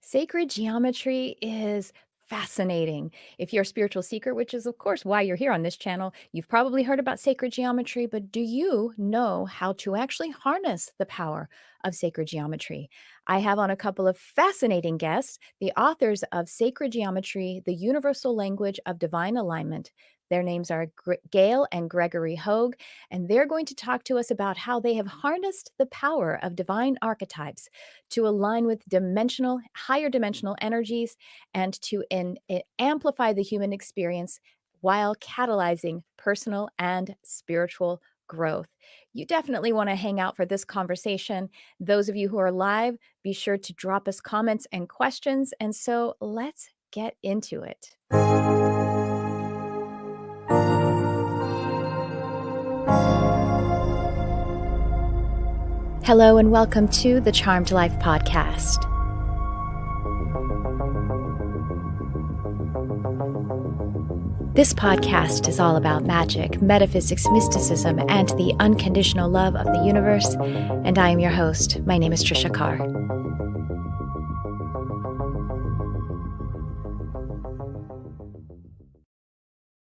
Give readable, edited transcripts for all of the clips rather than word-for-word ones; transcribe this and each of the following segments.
Sacred geometry is fascinating. If you're a spiritual seeker, which is, of course, why you're here on this channel, you've probably heard about sacred geometry, but do you know how to actually harness the power of sacred geometry? I have on a couple of fascinating guests, the authors of Sacred Geometry, The Universal Language of Divine Alignment. Their names are Gail and Gregory Hoag, and they're going to talk to us about how they have harnessed the power of divine archetypes to align with higher dimensional energies and to amplify the human experience while catalyzing personal and spiritual growth. You definitely want to hang out for this conversation. Those of you who are live, be sure to drop us comments and questions. And so let's get into it. Hello, and welcome to the Charmed Life podcast. This podcast is all about magic, metaphysics, mysticism, and the unconditional love of the universe. And I am your host. My name is Tricia Carr.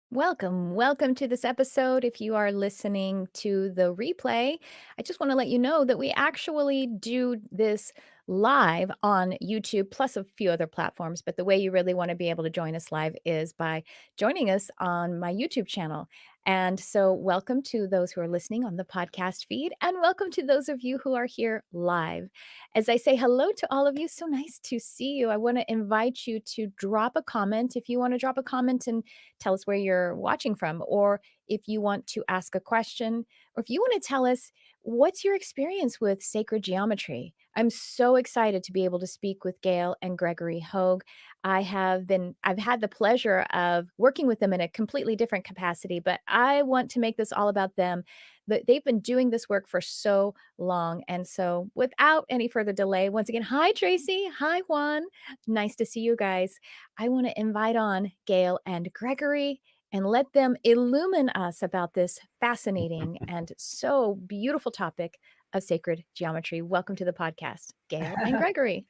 Welcome to this episode. If you are listening to the replay, I just want to let you know that we actually do this live on YouTube, plus a few other platforms. But the way you really want to be able to join us live is by joining us on my YouTube channel. And so welcome to those who are listening on the podcast feed, and welcome to those of you who are here live. As I say hello to all of you, so nice to see you. I want to invite you to drop a comment if you want to drop a comment and tell us where you're watching from, or if you want to ask a question, or if you want to tell us what's your experience with sacred geometry. I'm so excited to be able to speak with Gail and Gregory Hoag. I've had the pleasure of working with them in a completely different capacity, but I want to make this all about them. They've been doing this work for so long. And so without any further delay, once again, hi, Tracy. Hi, Juan. Nice to see you guys. I want to invite on Gail and Gregory and let them illumine us about this fascinating and so beautiful topic of sacred geometry. Welcome to the podcast, Gail and Gregory.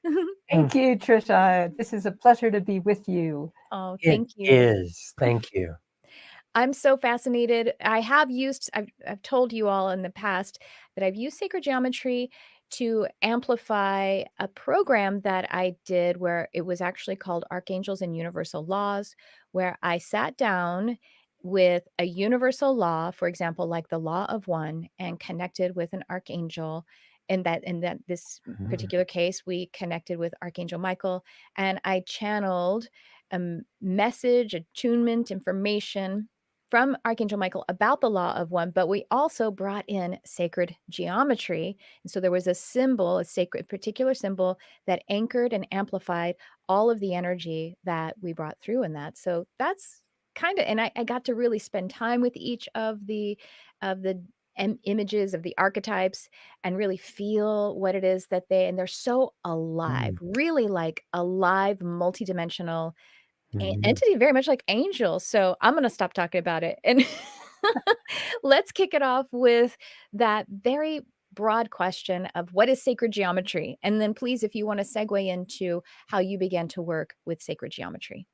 Thank you, Tricia. This is a pleasure to be with you. Oh, thank you. It is. Thank you. I'm so fascinated. I've told you all in the past that I've used sacred geometry to amplify a program that I did where it was actually called Archangels and Universal Laws, where I sat down with a universal law, for example, like the law of one, and connected with an archangel. In that this particular case, we connected with Archangel Michael, and I channeled a message, attunement, information from Archangel Michael about the law of one, but we also brought in sacred geometry. And so there was a symbol, a sacred particular symbol that anchored and amplified all of the energy that we brought through in that. So that's and I got to really spend time with each of the images of the archetypes and really feel what it is that and they're so alive, really like alive, multidimensional entity, very much like angels. So I'm going to stop talking about it and let's kick it off with that very broad question of what is sacred geometry? And then please, if you want to segue into how you began to work with sacred geometry.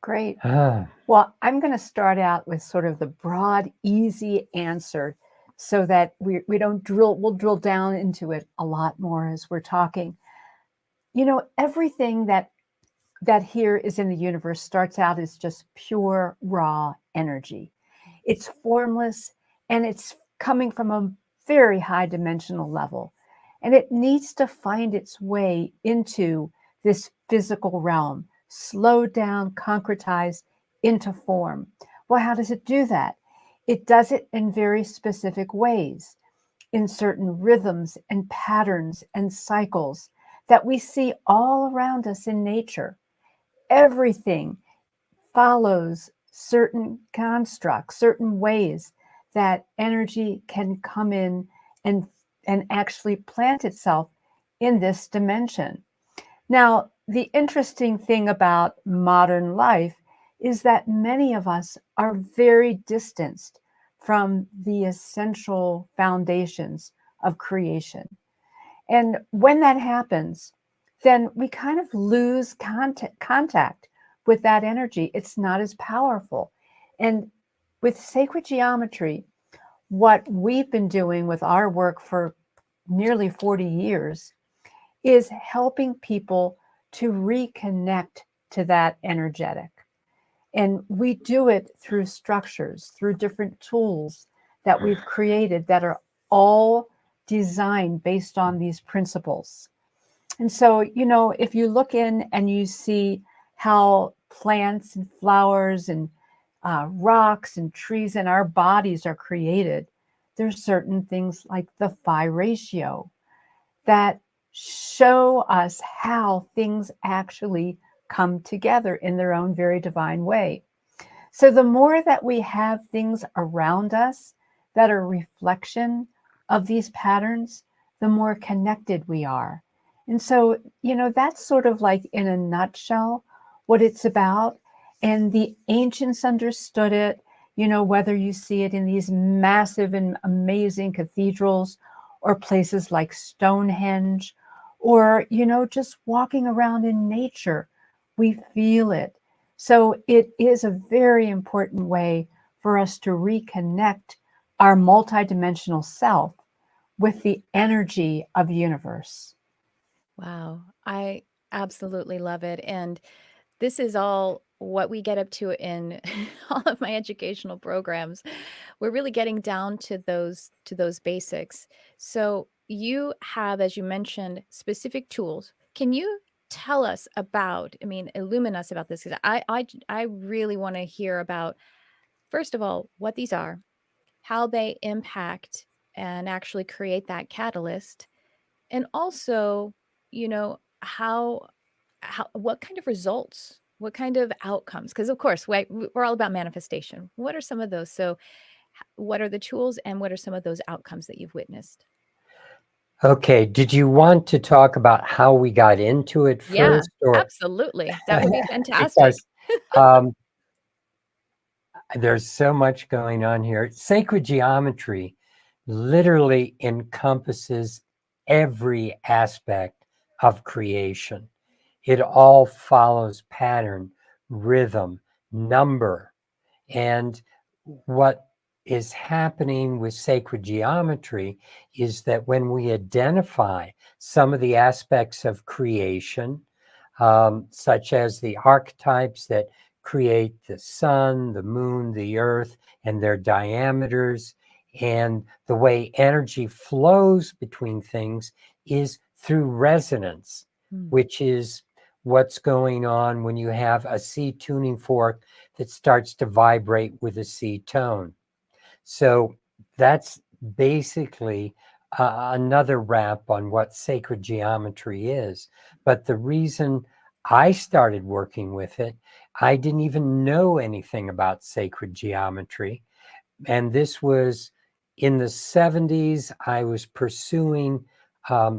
Great. Well, I'm going to start out with sort of the broad, easy answer so that we'll drill down into it a lot more as we're talking. You know, everything that here is in the universe starts out as just pure, raw energy. It's formless and it's coming from a very high dimensional level. And it needs to find its way into this physical realm, slowed down, concretized into form. Well, how does it do that? It does it in very specific ways, in certain rhythms and patterns and cycles that we see all around us in nature. Everything follows certain constructs, certain ways that energy can come in and actually plant itself in this dimension. Now, the interesting thing about modern life is that many of us are very distanced from the essential foundations of creation. And when that happens, then we kind of lose contact with that energy. It's not as powerful. And with sacred geometry, what we've been doing with our work for nearly 40 years is helping people to reconnect to that energetic. And we do it through structures, through different tools that we've created that are all designed based on these principles. And so, if you look in and you see how plants and flowers and rocks and trees and our bodies are created, there's certain things like the phi ratio that show us how things actually come together in their own very divine way. So the more that we have things around us that are reflection of these patterns, the more connected we are. And so, that's sort of like in a nutshell what it's about. And the ancients understood it, whether you see it in these massive and amazing cathedrals or places like Stonehenge, or, just walking around in nature, we feel it. So it is a very important way for us to reconnect our multidimensional self with the energy of the universe. Wow, I absolutely love it, and this is all what we get up to in all of my educational programs. We're really getting down to those basics. So you have, as you mentioned, specific tools. Can you tell us about, I mean, illumine us about this? 'Cause I really want to hear about, first of all, what these are, how they impact and actually create that catalyst, and also, how what kind of results, what kind of outcomes? Because of course, we're all about manifestation. What are some of those? So, what are the tools and what are some of those outcomes that you've witnessed? Okay, did you want to talk about how we got into it Yeah, first, or absolutely. That would be fantastic. because um, there's so much going on here. Sacred geometry literally encompasses every aspect of creation. It all follows pattern, rhythm, number. And what is happening with sacred geometry is that when we identify some of the aspects of creation, such as the archetypes that create the sun, the moon, the earth, and their diameters, and the way energy flows between things is through resonance, Mm. which is what's going on when you have a C tuning fork that starts to vibrate with a C tone. So that's basically another wrap on what sacred geometry is. But the reason I started working with it, I didn't even know anything about sacred geometry. And this was in the 70s. I was pursuing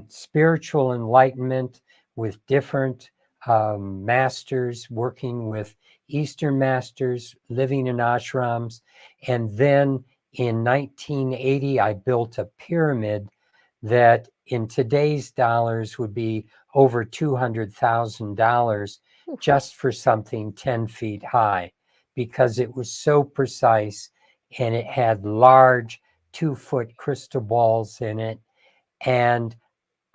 spiritual enlightenment with different masters, working with Eastern masters, living in ashrams. And then in 1980, I built a pyramid that in today's dollars would be over $200,000 Oof. just for something 10 feet high, because it was so precise and it had large 2-foot crystal balls in it. And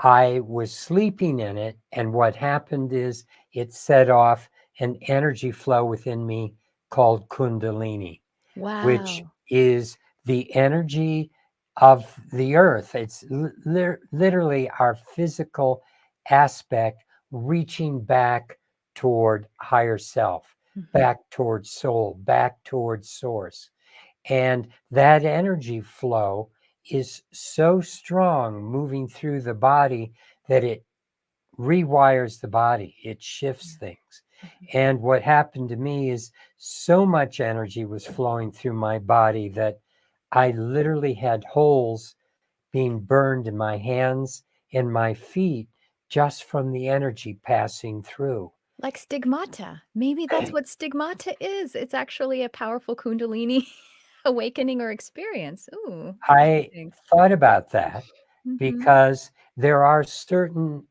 I was sleeping in it. And what happened is it set off an energy flow within me called Kundalini, which Wow. is the energy of the earth. It's literally our physical aspect reaching back toward higher self, Mhm. back towards soul, back towards source. And that energy flow is so strong moving through the body that it rewires the body, it shifts things. Mhm. And what happened to me is so much energy was flowing through my body that I literally had holes being burned in my hands and my feet just from the energy passing through. Like stigmata. Maybe that's what stigmata is. It's actually a powerful Kundalini awakening or experience. Ooh, I interesting. thought about that Mhm. because there are certain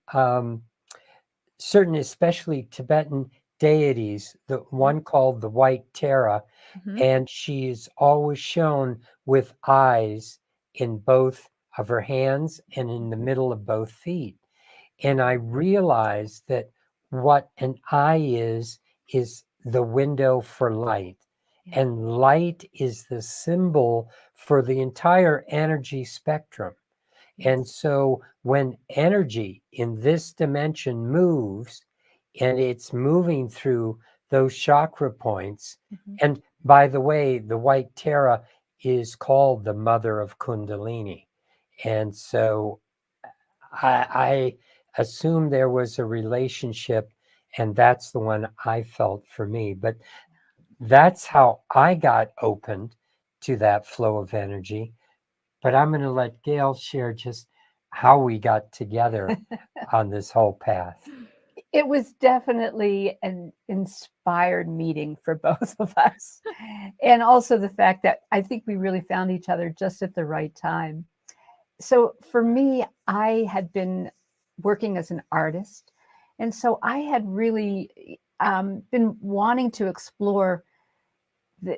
certain, especially Tibetan deities, the one called the White Tara, Mhm. and she is always shown with eyes in both of her hands and in the middle of both feet. And I realized that what an eye is the window for light. Yeah. And light is the symbol for the entire energy spectrum. Yes. And so when energy in this dimension moves, and it's moving through those chakra points, Mhm. and by the way, the White Tara is called the mother of Kundalini. And so I assume there was a relationship, and that's the one I felt for me. But that's how I got opened to that flow of energy. But I'm going to let Gail share just how we got together on this whole path. It was definitely an inspired meeting for both of us. And also the fact that I think we really found each other just at the right time. So for me, I had been working as an artist. And so I had really been wanting to explore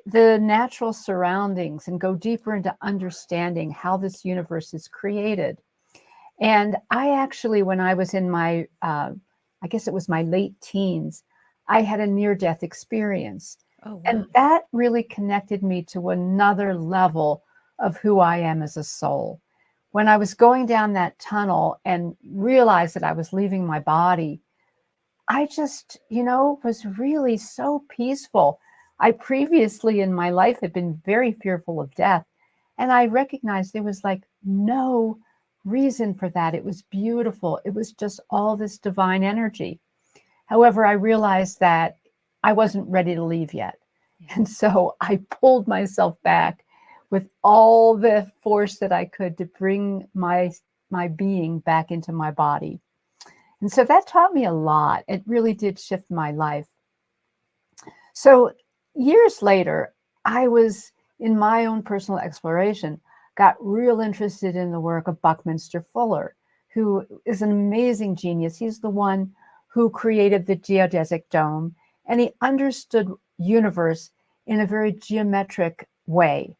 the natural surroundings and go deeper into understanding how this universe is created. And I actually, when I was in my, I guess it was my late teens, I had a near death experience. Oh, And wow. that really connected me to another level of who I am as a soul. When I was going down that tunnel and realized that I was leaving my body, I just, was really so peaceful. I previously in my life had been very fearful of death. And I recognized there was like no reason for that. It was beautiful. It was just all this divine energy. However, I realized that I wasn't ready to leave yet. Yeah. And so I pulled myself back with all the force that I could to bring my being back into my body. And so that taught me a lot. It really did shift my life. So years later, I was in my own personal exploration, got real interested in the work of Buckminster Fuller, who is an amazing genius. He's the one who created the geodesic dome, and he understood universe in a very geometric way.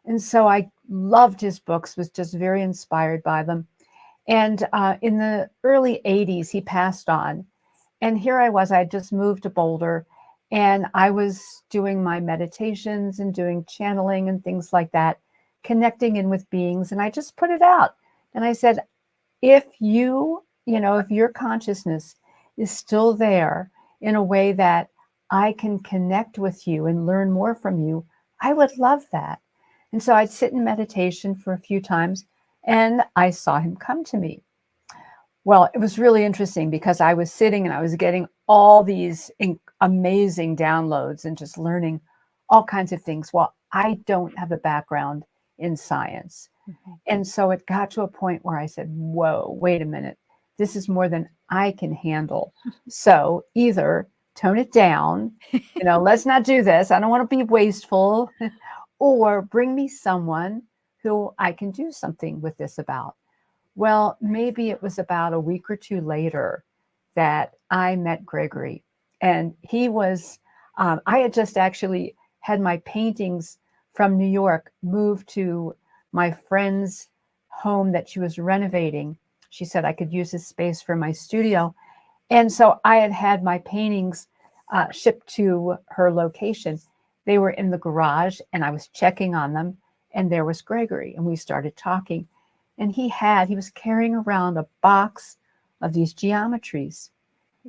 And so I loved his books, was just very inspired by them. And in the early 80s, he passed on. And here I was, I had just moved to Boulder, and I was doing my meditations and doing channeling and things like that, connecting in with beings. And I just put it out. And I said, if if your consciousness is still there in a way that I can connect with you and learn more from you, I would love that. And so I'd sit in meditation for a few times, and I saw him come to me. Well, it was really interesting because I was sitting and I was getting all these amazing downloads and just learning all kinds of things. Well, I don't have a background in science. Mhm. And so it got to a point where I said, whoa, wait a minute. This is more than I can handle. So either tone it down, let's not do this. I don't want to be wasteful, or bring me someone who I can do something with this about. Well, maybe it was about a week or two later that I met Gregory. And he was, I had just actually had my paintings from New York moved to my friend's home that she was renovating. She said I could use this space for my studio. And so I had had my paintings shipped to her location. They were in the garage, and I was checking on them. And there was Gregory, and we started talking. And he was carrying around a box of these geometries.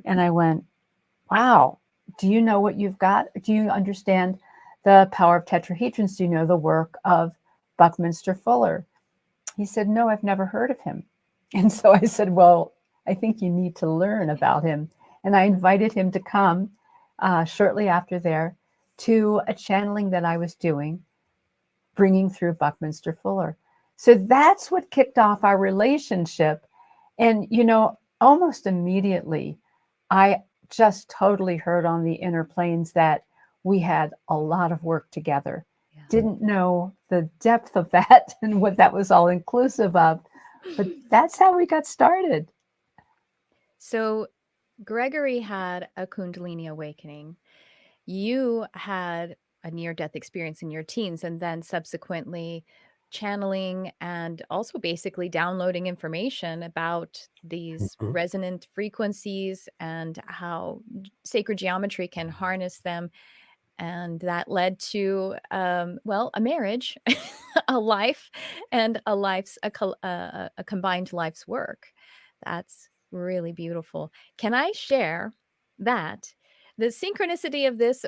And I went, wow, do you know what you've got? Do you understand the power of tetrahedrons? Do you know the work of Buckminster Fuller? He said, no, I've never heard of him. And so I said, well, I think you need to learn about him. And I invited him to come shortly after there to a channeling that I was doing, bringing through Buckminster Fuller. So that's what kicked off our relationship. And, almost immediately, I just totally heard on the inner planes that we had a lot of work together. Yeah. Didn't know the depth of that and what that was all inclusive of, but that's how we got started. So Gregory had a Kundalini awakening. You had a near-death experience in your teens, and then subsequently channeling and also basically downloading information about these Mhm. resonant frequencies and how sacred geometry can harness them. And that led to, well, a marriage, a life, and a combined life's work. That's really beautiful. Can I share that the synchronicity of this,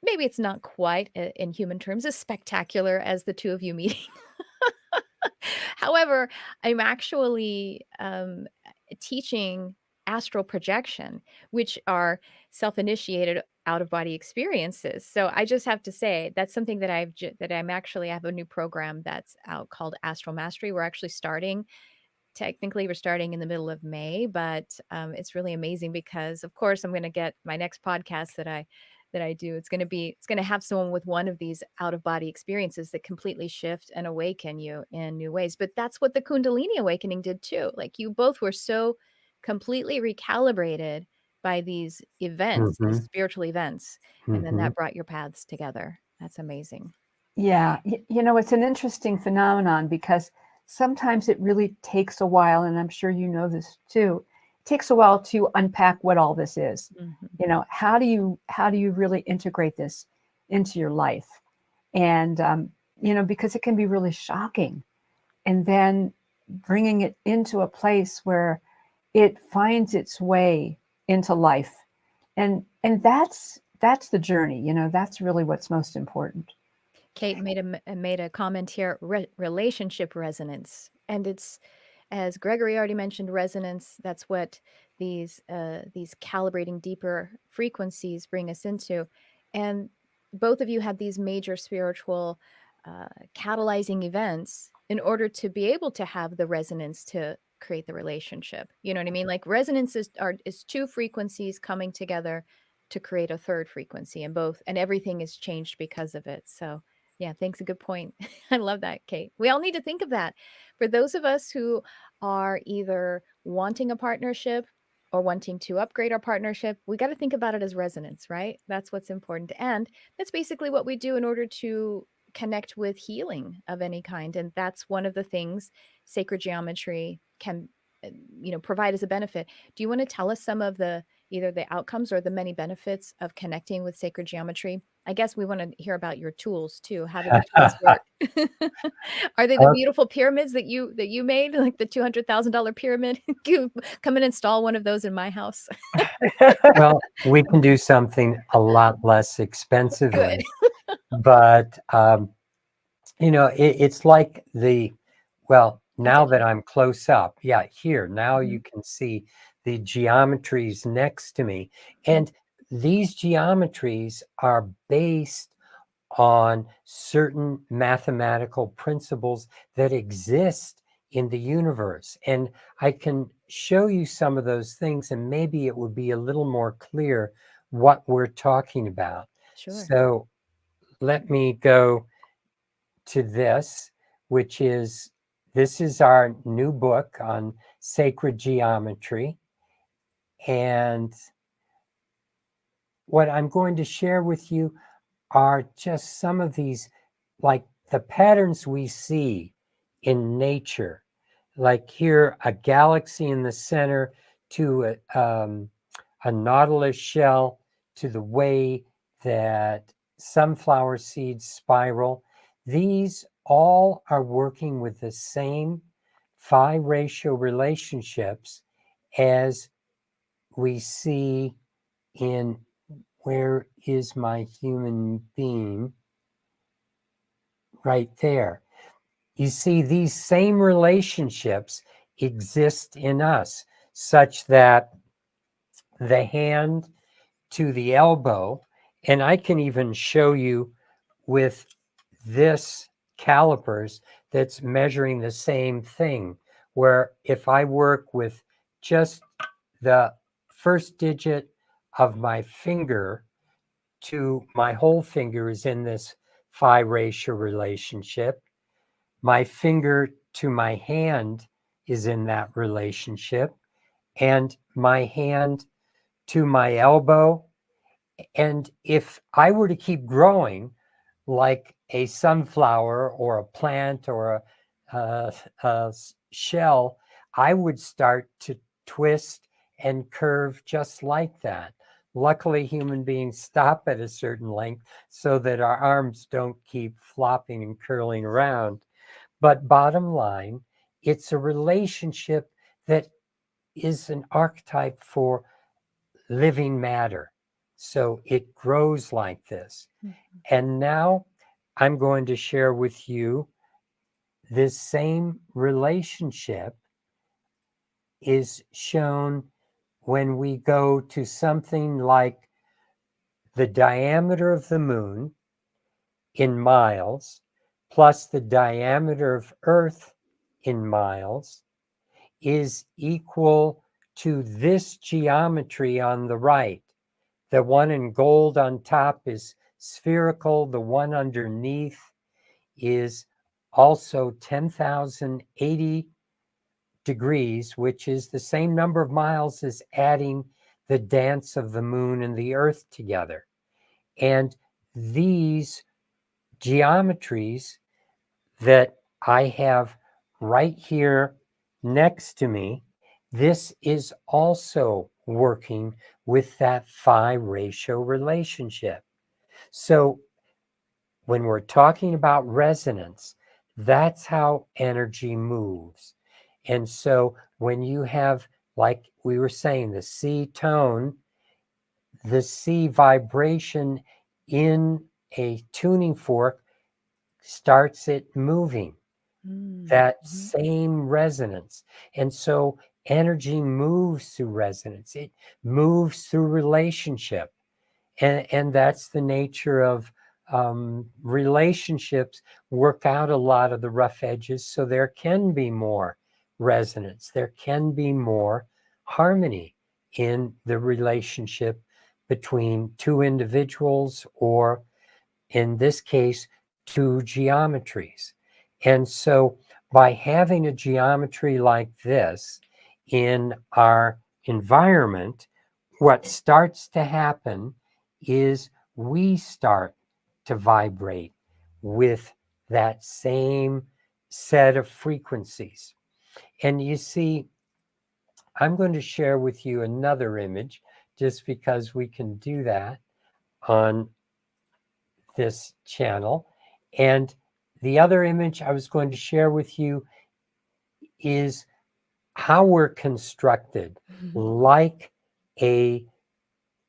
maybe it's not quite in human terms as spectacular as the two of you meeting. However, I'm actually teaching astral projection, which are self-initiated out-of-body experiences. So I just have to say that's something that I have a new program that's out called Astral Mastery. We're actually starting. Technically, we're starting in the middle of May, but it's really amazing because, of course, I'm going to get my next podcast that I do. It's going to have someone with one of these out of body experiences that completely shift and awaken you in new ways. But that's what the Kundalini awakening did too. Like you both were so completely recalibrated by these events, these Mhm. spiritual events, and then Mhm. that brought your paths together. That's amazing. Yeah, it's an interesting phenomenon because sometimes it really takes a while, and I'm sure you know this too. It takes a while to unpack what all this is. Mhm. How do you really integrate this into your life? And because it can be really shocking, and then bringing it into a place where it finds its way into life, and that's the journey. That's really what's most important. Kate made a comment here, relationship resonance, and it's as Gregory already mentioned, resonance. That's what these calibrating deeper frequencies bring us into, and both of you had these major spiritual catalyzing events in order to be able to have the resonance to create the relationship. You know what I mean? Like resonance is two frequencies coming together to create a third frequency, and everything is changed because of it. So yeah, thanks. A good point. I love that, Kate. We all need to think of that. For those of us who are either wanting a partnership or wanting to upgrade our partnership, we got to think about it as resonance, right? That's what's important. And that's basically what we do in order to connect with healing of any kind. And that's one of the things sacred geometry can provide as a benefit. Do you want to tell us some of the either the outcomes or the many benefits of connecting with sacred geometry? I guess we want to hear about your tools too. How do the tools work? Are they the Okay. beautiful pyramids that you made, like the $200,000 pyramid? You come and install one of those in my house. Well, we can do something a lot less Good. expensively, but it's like well, That's now that okay. I'm close up, yeah, here, now you Mhm, can see the geometries next to me. mhm. And these geometries are based on certain mathematical principles that exist in the universe. And I can show you some of those things, and maybe it would be a little more clear what we're talking about. Sure. So let me go to this is our new book on sacred geometry. And what I'm going to share with you are just some of these, like the patterns we see in nature, like here, a galaxy in the center to a nautilus shell, to the way that sunflower seeds spiral. These all are working with the same phi ratio relationships as we see in where is my human being? Right there. You see, these same relationships exist in us, such that the hand to the elbow, and I can even show you with this calipers that's measuring the same thing, where if I work with just the first digit of my finger to my whole finger is in this phi ratio relationship. My finger to my hand is in that relationship. And my hand to my elbow. And if I were to keep growing like a sunflower or a plant or a shell, I would start to twist and curve just like that. Luckily, human beings stop at a certain length so that our arms don't keep flopping and curling around. But bottom line, it's a relationship that is an archetype for living matter. So it grows like this. Mhm. And now I'm going to share with you this same relationship is shown when we go to something like the diameter of the moon in miles plus the diameter of Earth in miles is equal to this geometry on the right. The one in gold on top is spherical. The one underneath is also 10,080 degrees, which is the same number of miles as adding the dance of the moon and the earth together. And these geometries that I have right here next to me, this is also working with that phi ratio relationship. So when we're talking about resonance, that's how energy moves. And so when you have, like we were saying, the C tone, the C vibration in a tuning fork starts it moving, that Mhm. same resonance. And so energy moves through resonance, it moves through relationship. And that's the nature of relationships. Work out a lot of the rough edges so there can be more resonance, there can be more harmony in the relationship between two individuals, or in this case, two geometries. And so by having a geometry like this in our environment, what starts to happen is we start to vibrate with that same set of frequencies. And you see, I'm going to share with you another image just because we can do that on this channel. And the other image I was going to share with you is how we're constructed like a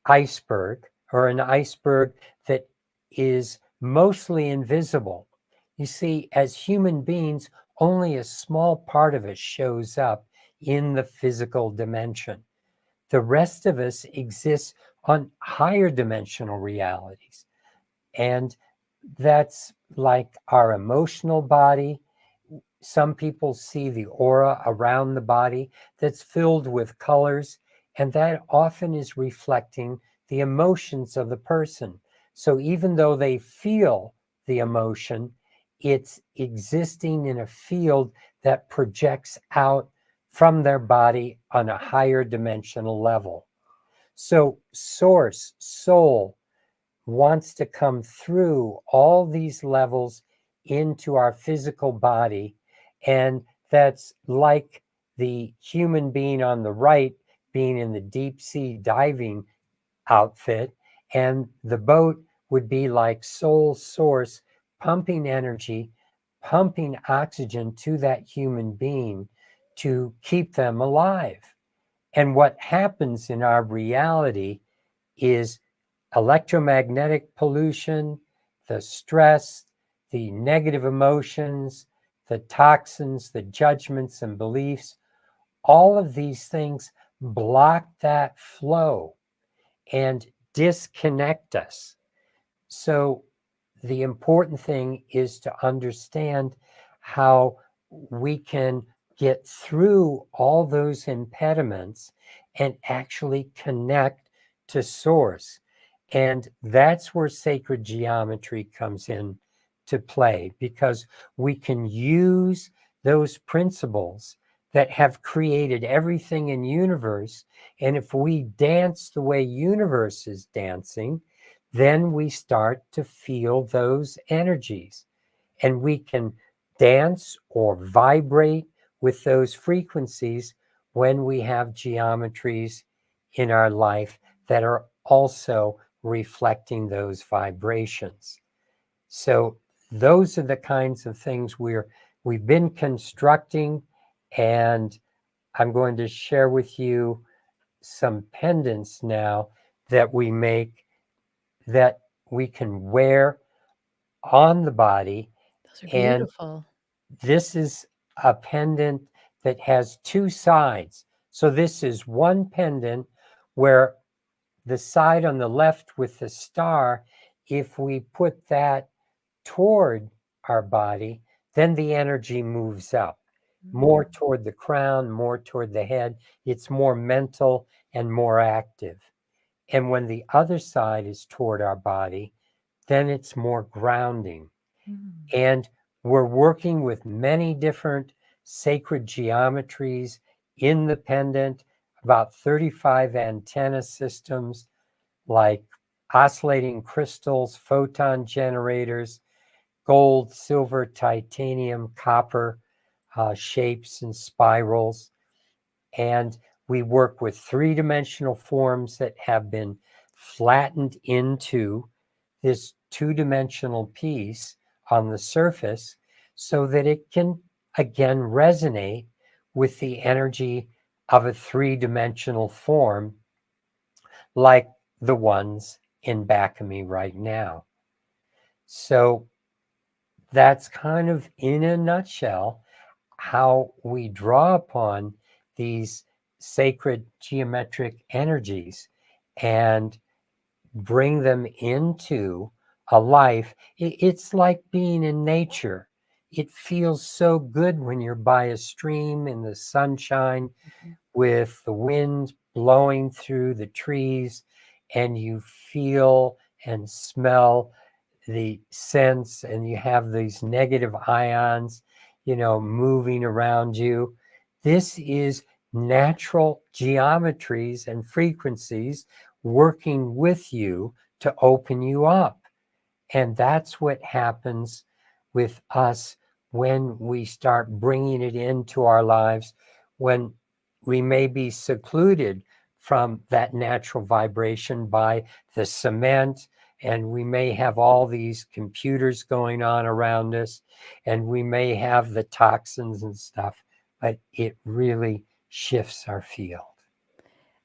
iceberg, or an iceberg that is mostly invisible. You see, as human beings, only a small part of it shows up in the physical dimension. The rest of us exists on higher dimensional realities. And that's like our emotional body. Some people see the aura around the body that's filled with colors, and that often is reflecting the emotions of the person. So even though they feel the emotion, it's existing in a field that projects out from their body on a higher dimensional level. So source, soul, wants to come through all these levels into our physical body. And that's like the human being on the right being in the deep sea diving outfit. And the boat would be like soul source, pumping energy, pumping oxygen to that human being to keep them alive. And what happens in our reality is electromagnetic pollution, the stress, the negative emotions, the toxins, the judgments and beliefs, all of these things block that flow and disconnect us. So the important thing is to understand how we can get through all those impediments and actually connect to source. And that's where sacred geometry comes in to play, because we can use those principles that have created everything in universe. And if we dance the way universe is dancing, then we start to feel those energies. And we can dance or vibrate with those frequencies when we have geometries in our life that are also reflecting those vibrations. So those are the kinds of things we've been constructing, and I'm going to share with you some pendants now that we make that we can wear on the body. Those are And beautiful. this is a pendant that has two sides. So this is one pendant where the side on the left with the star, if we put that toward our body, then the energy moves up more toward the crown, more toward the head. It's more mental and more active. And when the other side is toward our body, then it's more grounding. Mm. And we're working with many different sacred geometries in the pendant, about 35 antenna systems like oscillating crystals, photon generators, gold, silver, titanium, copper shapes and spirals. And we work with three-dimensional forms that have been flattened into this two-dimensional piece on the surface so that it can again resonate with the energy of a three-dimensional form like the ones in back of me right now. So that's kind of in a nutshell how we draw upon these sacred geometric energies and bring them into a life. It's like being in nature. It feels so good when you're by a stream in the sunshine with the wind blowing through the trees, and you feel and smell the scents, and you have these negative ions, moving around you. This is natural geometries and frequencies working with you to open you up. And that's what happens with us when we start bringing it into our lives, when we may be secluded from that natural vibration by the cement, and we may have all these computers going on around us, and we may have the toxins and stuff, but it really shifts our field.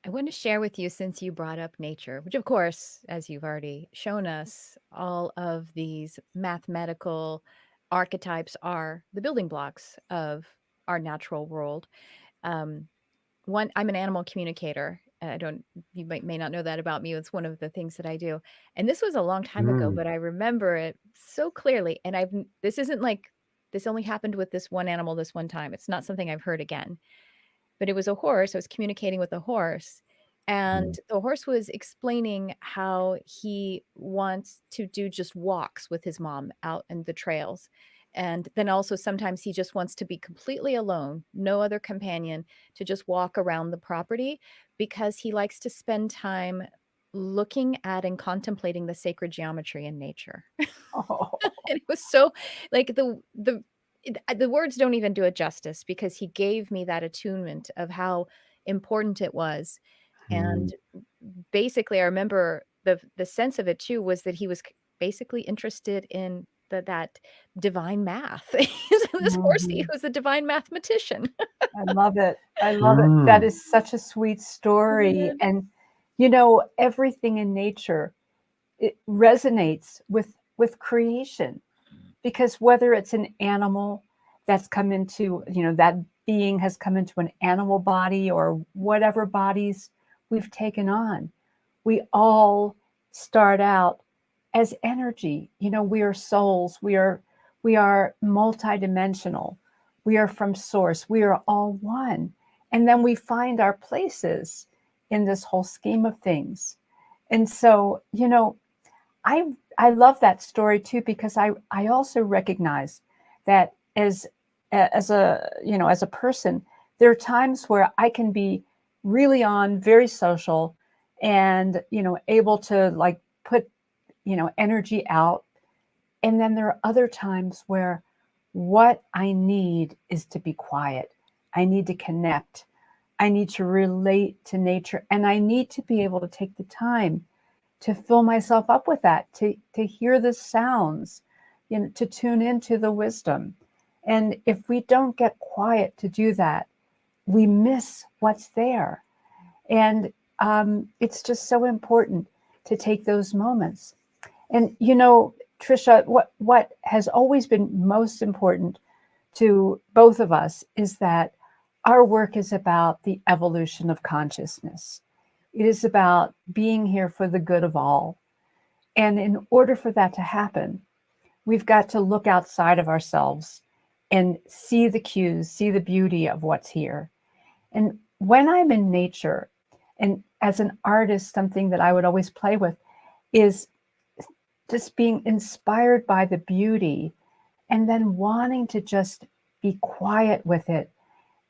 I want to share with you, since you brought up nature, which, of course, as you've already shown us, all of these mathematical archetypes are the building blocks of our natural world. Um, I'm an animal communicator. I don't, you may not know that about me. It's one of the things that I do. And this was a long time ago, Mm, but I remember it so clearly. And this isn't like, this only happened with this one animal this one time. It's not something I've heard again, but it was a horse. I was communicating with a horse, and mm, the horse was explaining how he wants to do just walks with his mom out in the trails. And then also sometimes he just wants to be completely alone, no other companion, to just walk around the property because he likes to spend time looking at and contemplating the sacred geometry in nature. Oh. And it was so like the words don't even do it justice because he gave me that attunement of how important it was. mm, And basically, I remember the sense of it too was that he was basically interested in that divine math. This horsey Mhm. who's a divine mathematician. I love it. I love it. That mm, is such a sweet Isn't story. it? And everything in nature, it resonates with creation, because whether it's an animal that's come into, that being has come into an animal body, or whatever bodies we've taken on, we all start out as energy. We are souls. We are multidimensional. We are from source. We are all one. And then we find our places in this whole scheme of things. And so, I love that story too, because I also recognize that as a person, there are times where I can be really on, very social, and, able to like put, energy out. And then there are other times where what I need is to be quiet. I need to connect. I need to relate to nature, and I need to be able to take the time to fill myself up with that, to hear the sounds, to tune into the wisdom. And if we don't get quiet to do that, we miss what's there. And it's just so important to take those moments. And Tricia, what has always been most important to both of us is that our work is about the evolution of consciousness. It is about being here for the good of all. And in order for that to happen, we've got to look outside of ourselves and see the cues, see the beauty of what's here. And when I'm in nature, and as an artist, something that I would always play with is just being inspired by the beauty and then wanting to just be quiet with it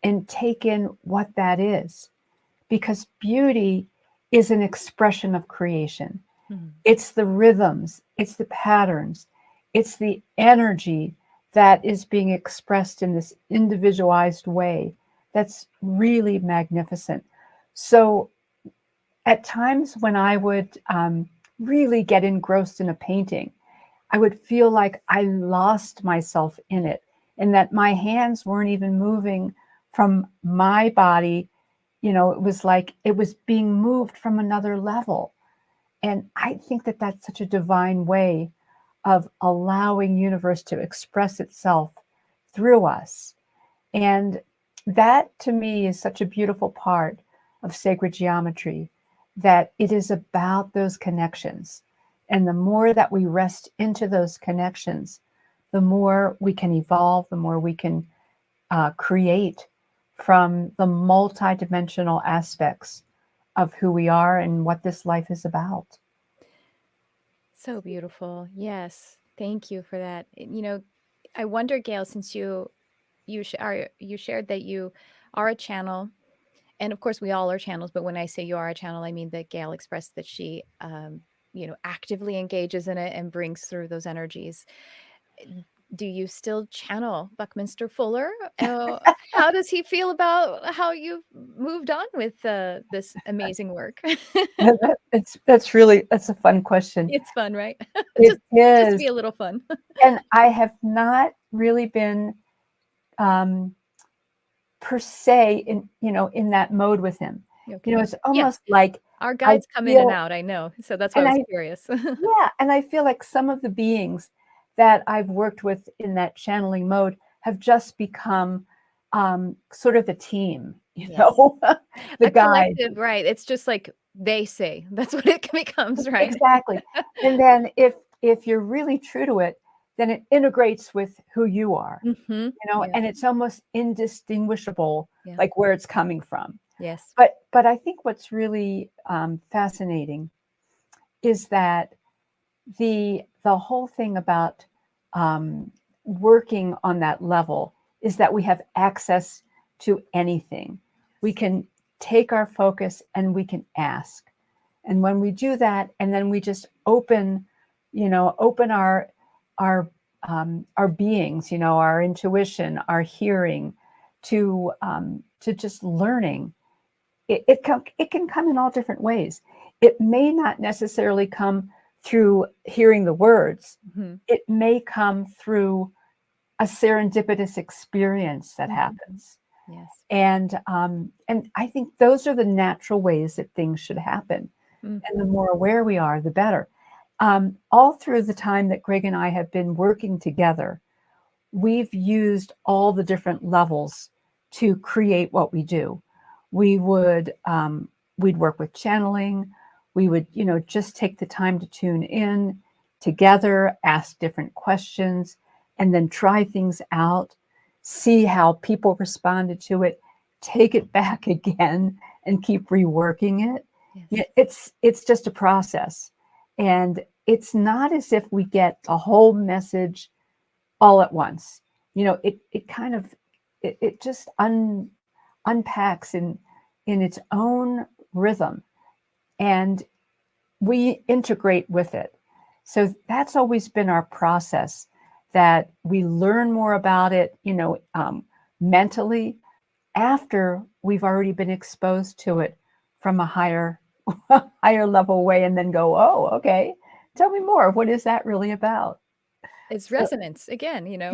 and take in what that is. Because beauty is an expression of creation. Mhm. It's the rhythms, it's the patterns, it's the energy that is being expressed in this individualized way that's really magnificent. So at times when I would really get engrossed in a painting, I would feel like I lost myself in it, and that my hands weren't even moving from my body. It was like it was being moved from another level. And I think that that's such a divine way of allowing universe to express itself through us. And that to me is such a beautiful part of sacred geometry, that it is about those connections. And the more that we rest into those connections, the more we can evolve, the more we can create from the multidimensional aspects of who we are and what this life is about. So beautiful. Yes. Thank you for that. I wonder, Gail, since you shared that you are a channel, and of course we all are channels, but when I say you are a channel, I mean that Gail expressed that she actively engages in it and brings through those energies. Do you still channel Buckminster Fuller? How does he feel about how you've moved on with this amazing work? That's a fun question. It's fun, right? It Just to is. be a little fun. And I have not really been per se in that mode with him. Okay. It's Yeah. almost like Our I guides come in and feel, out, I know. So that's why I and was I curious. yeah, and I feel like some of the beings that I've worked with in that channeling mode have just become sort of the team, Yes. the A guide. collective, right. It's just like they say. That's what it becomes, right? Exactly. And then if you're really true to it, then it integrates with who you are, Mhm. Yeah. and it's almost indistinguishable, Yeah. like where it's coming from. Yes. But I think what's really fascinating is that the whole thing about working on that level is that we have access to anything. We can take our focus and we can ask. And when we do that, and then we just open our beings, our intuition, our hearing, to just learning. It can come in all different ways. It may not necessarily come through hearing the words. Mhm. It may come through a serendipitous experience that Mhm. happens. Yes. And I think those are the natural ways that things should happen. Mhm. And the more aware we are, the better. All through the time that Greg and I have been working together, we've used all the different levels to create what we do. We would we'd work with channeling. We would just take the time to tune in together, ask different questions, and then try things out, see how people responded to it, take it back again, and keep reworking it. Yeah, Yes. it's just a process, and it's not as if we get a whole message all at once. It kind of it just unpacks in its own rhythm, and we integrate with it. So that's always been our process, that we learn more about it, mentally, after we've already been exposed to it from a higher higher level way, and then go, oh, okay, tell me more. What is that really about? It's So resonance again, yeah,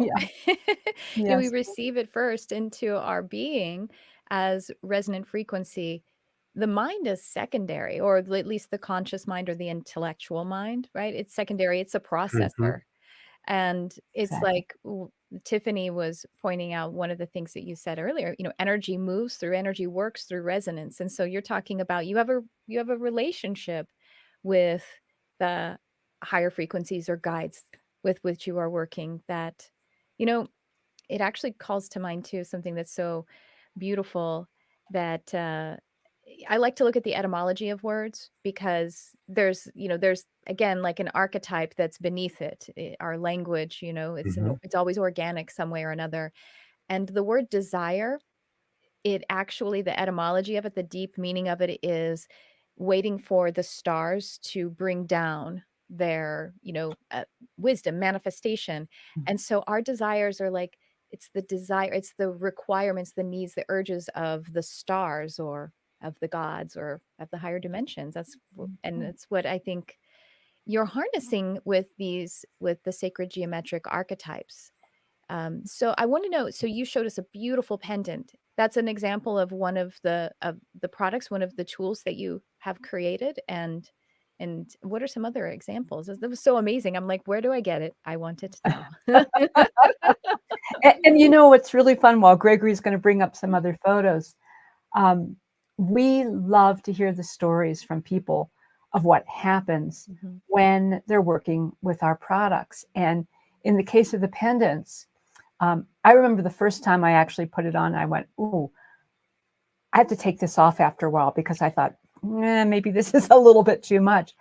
we yes. receive it first into our being as resonant frequency. The mind is secondary, or at least the conscious mind or the intellectual mind, right? It's secondary, it's a Mhm. processor. And it's Exactly. like Tiffany was pointing out one of the things that you said earlier, energy moves through, energy works through resonance. And so you're talking about you have a relationship with the higher frequencies or guides with which you are working, that you know it actually calls to mind too something that's so beautiful, that I like to look at the etymology of words, because there's again like an archetype that's beneath it. Our language, Mhm. it's always organic some way or another. And the word desire, it actually, the etymology of it, the deep meaning of it is waiting for the stars to bring down their, wisdom, manifestation. And so our desires are like, it's the desire, it's the requirements, the needs, the urges of the stars, or of the gods, or of the higher dimensions. And Mhm. it's what I think you're harnessing with the sacred geometric archetypes. So I want to know, so you showed us a beautiful pendant. That's an example of one of the products, one of the tools that you have created. And what are some other examples? That was so amazing. I'm like, where do I get it? I want it now. And what's really fun, while Gregory's going to bring up some other photos, um, we love to hear the stories from people of what happens Mhm. when they're working with our products. And in the case of the pendants, I remember the first time I actually put it on, I went, ooh, I had to take this off after a while, because I thought, maybe this is a little bit too much.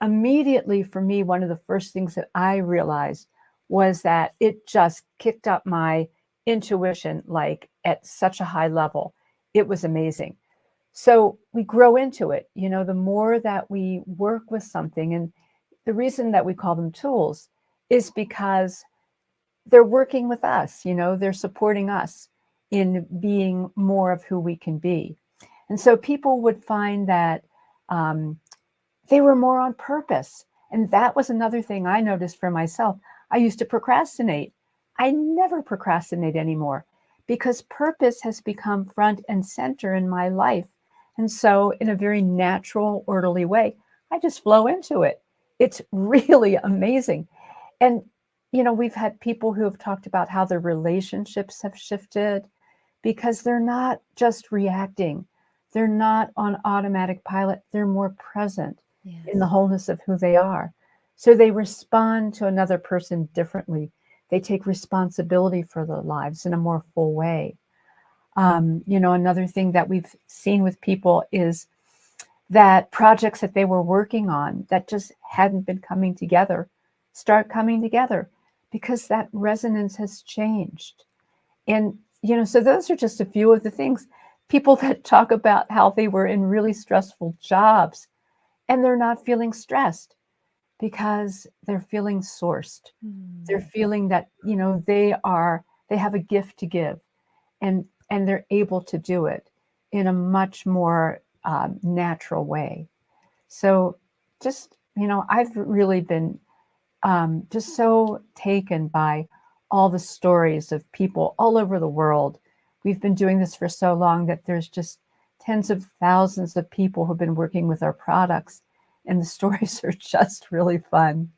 Immediately for me, one of the first things that I realized was that it just kicked up my intuition, like at such a high level. It was amazing. So we grow into it, the more that we work with something. And the reason that we call them tools is because they're working with us, they're supporting us in being more of who we can be. And so people would find that um, they were more on purpose. And that was another thing I noticed for myself. I used to procrastinate. I never procrastinate anymore, because purpose has become front and center in my life. And so, in a very natural, orderly way, I just flow into it. It's really amazing. And, we've had people who have talked about how their relationships have shifted, because they're not just reacting, they're not on automatic pilot, they're more present in the Yes. wholeness of who they are. So they respond to another person differently. They take responsibility for their lives in a more full way. Another thing that we've seen with people is that projects that they were working on that just hadn't been coming together start coming together, because that resonance has changed. And, so those are just a few of the things. People that talk about how they were in really stressful jobs and they're not feeling stressed, because they're feeling sourced. They're Mm. feeling that, they have a gift to give, and they're able to do it in a much more natural way. So just, I've really been just so taken by all the stories of people all over the world. We've been doing this for so long that there's just tens of thousands of people who've been working with our products, and the stories are just really fun.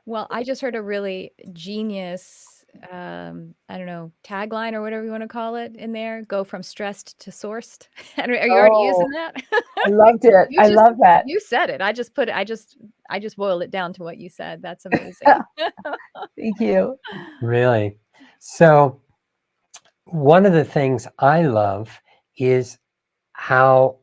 Well, I just heard a really genius, I don't know, tagline or whatever you want to call it in there. Go from stressed to sourced. Are you already Oh, using that? I loved it. You I just love that. you said it. I just boiled it down to what you said. That's amazing. Thank you. Really. So, one of the things I love is how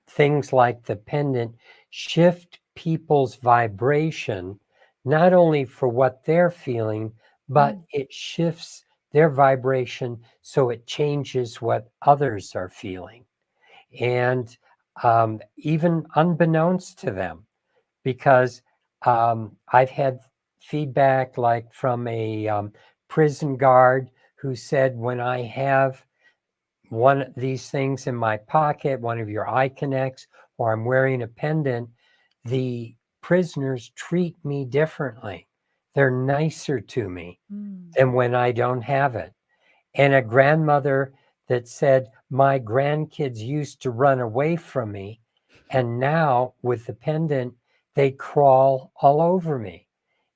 things like the pendant shift people's vibration, not only for what they're feeling, but Mm, it shifts their vibration so it changes what others are feeling. And even unbeknownst to them, because I've had feedback like from a prison guard who said, when I have one of these things in my pocket, one of your eye connects, or I'm wearing a pendant, the prisoners treat me differently. They're nicer to me Mm. than when I don't have it. And a grandmother that said, my grandkids used to run away from me, and now with the pendant, they crawl all over me.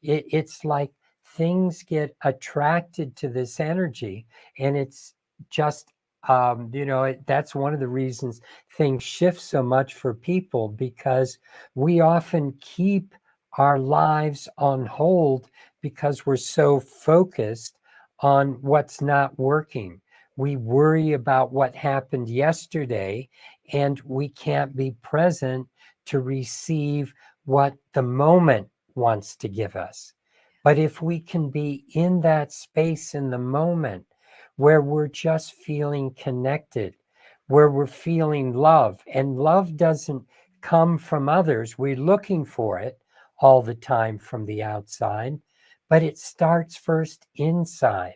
It's like things get attracted to this energy, and it's just, that's one of the reasons things shift so much for people, because we often keep our lives on hold because we're so focused on what's not working. We worry about what happened yesterday, and we can't be present to receive what the moment wants to give us. But if we can be in that space in the moment where we're just feeling connected, where we're feeling love, and love doesn't come from others, we're looking for it all the time from the outside, but it starts first inside.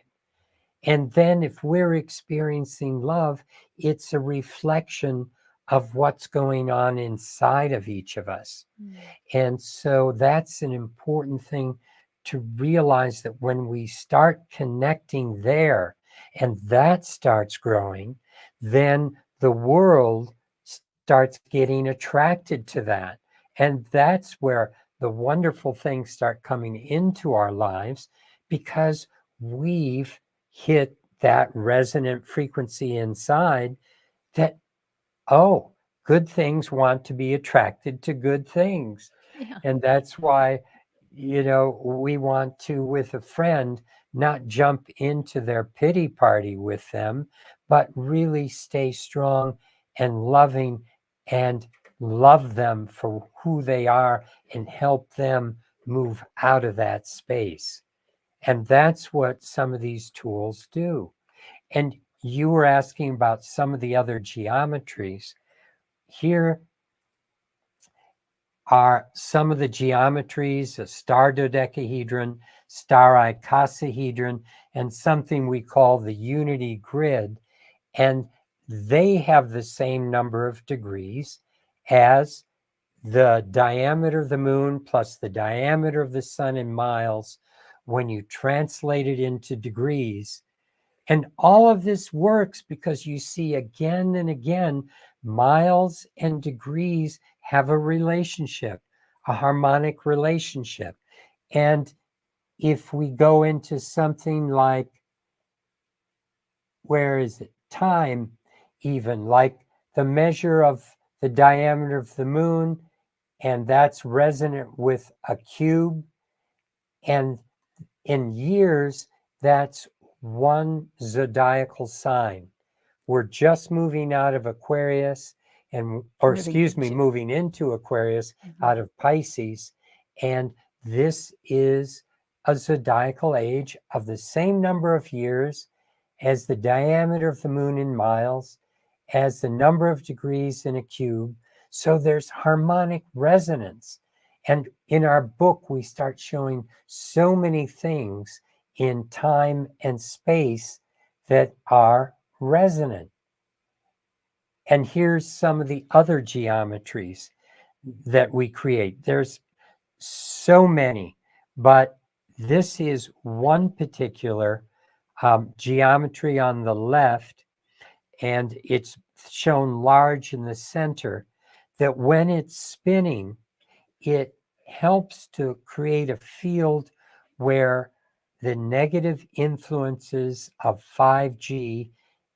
And then if we're experiencing love, it's a reflection of what's going on inside of each of us. Mm. And so that's an important thing to realize, that when we start connecting there and that starts growing, then the world starts getting attracted to that. And that's where the wonderful things start coming into our lives, because we've hit that resonant frequency inside that, oh, good things want to be attracted to good things. Yeah. And that's why, we want to, with a friend, not jump into their pity party with them, but really stay strong and loving and love them for who they are and help them move out of that space. And that's what some of these tools do. And you were asking about some of the other geometries. Here are some of the geometries: a star dodecahedron, star icosahedron, and something we call the unity grid. And they have the same number of degrees as the diameter of the moon plus the diameter of the sun in miles. When you translate it into degrees, and all of this works because you see again and again, miles and degrees have a relationship, a harmonic relationship. And if we go into something like, where is it? Time, even like the measure of the diameter of the moon, and that's resonant with a cube. And in years, that's one zodiacal sign. We're just moving out of Aquarius Moving into. moving into Aquarius Mhm. out of Pisces. And this is a zodiacal age of the same number of years as the diameter of the moon in miles, as the number of degrees in a cube. So there's harmonic resonance. And in our book, we start showing so many things in time and space that are resonant. And here's some of the other geometries that we create. There's so many, but this is one particular geometry on the left, and it's shown large in the center, that when it's spinning, it helps to create a field where the negative influences of 5G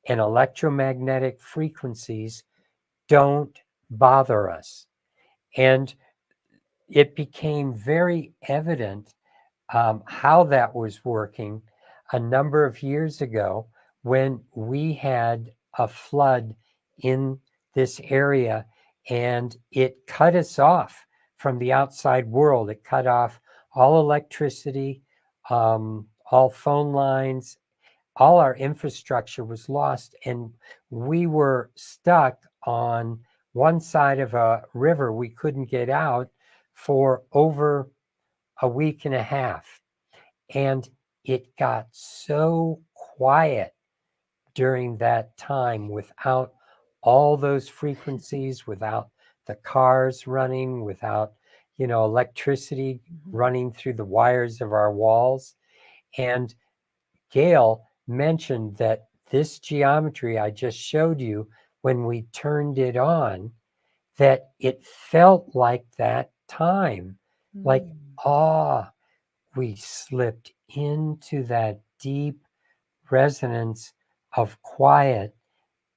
and electromagnetic frequencies don't bother us. And it became very evident how that was working a number of years ago when we had a flood in this area, and it cut us off from the outside world. It cut off all electricity, all phone lines, all our infrastructure was lost, and we were stuck on one side of a river. We couldn't get out for over a week and a half. And it got so quiet during that time without all those frequencies, without the cars running, without, electricity running through the wires of our walls. And Gail mentioned that this geometry I just showed you, when we turned it on, that it felt like that time, like, ah, we slipped into that deep resonance of quiet.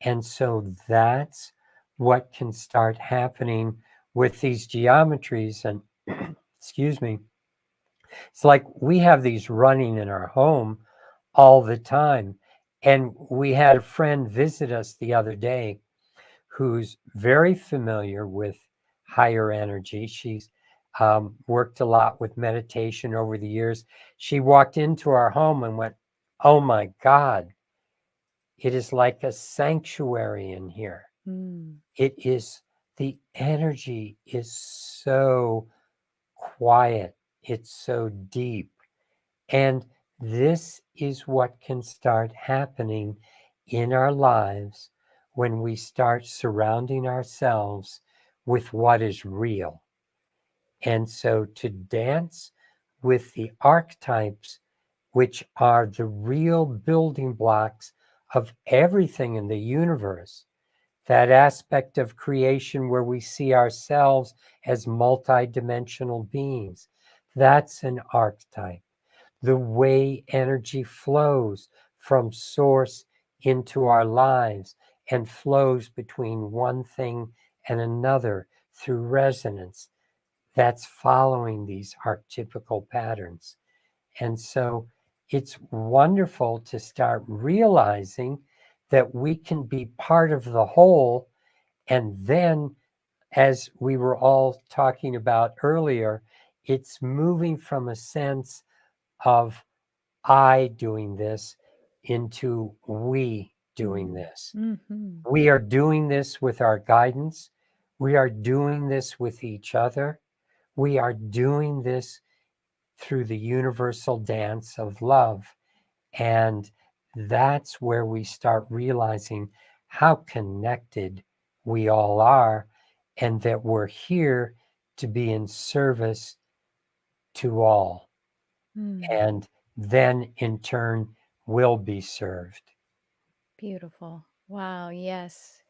And so that's what can start happening with these geometries. And excuse me, it's like we have these running in our home all the time. And we had a friend visit us the other day who's very familiar with higher energy. She's worked a lot with meditation over the years. She walked into our home and went, "Oh my God, it is like a sanctuary in here. It is, the energy is so quiet, it's so deep." And this is what can start happening in our lives when we start surrounding ourselves with what is real. And so to dance with the archetypes, which are the real building blocks of everything in the universe, that aspect of creation where we see ourselves as multidimensional beings, that's an archetype. The way energy flows from source into our lives and flows between one thing and another through resonance, that's following these archetypical patterns. And so it's wonderful to start realizing that we can be part of the whole. And then, as we were all talking about earlier, it's moving from a sense of I doing this into we doing this. We are doing this with our guidance. We are doing this with each other. We are doing this through the universal dance of love. And that's where we start realizing how connected we all are, and that we're here to be in service to all. And then in turn, we'll be served. Beautiful. Wow, yes.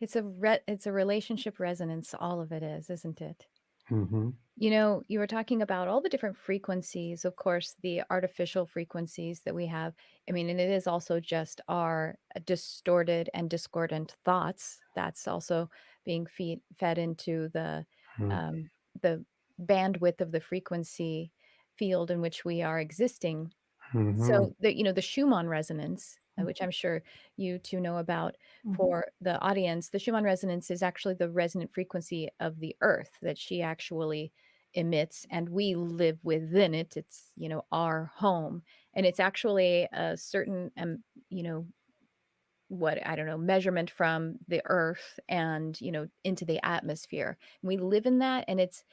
It's a relationship resonance, all of it is, isn't it? Mm-hmm. You were talking about all the different frequencies, of course, the artificial frequencies that we have. I mean, and it is also just our distorted and discordant thoughts. That's also being fed into um, the bandwidth of the frequency field in which we are existing. Mm-hmm. So the Schumann resonance, which I'm sure you two know about, for the audience, the Schumann resonance is actually the resonant frequency of the earth that she actually emits, and we live within it. It's, our home. And it's actually a certain, you know, what I don't know, measurement from the earth and, into the atmosphere. We live in that, and it's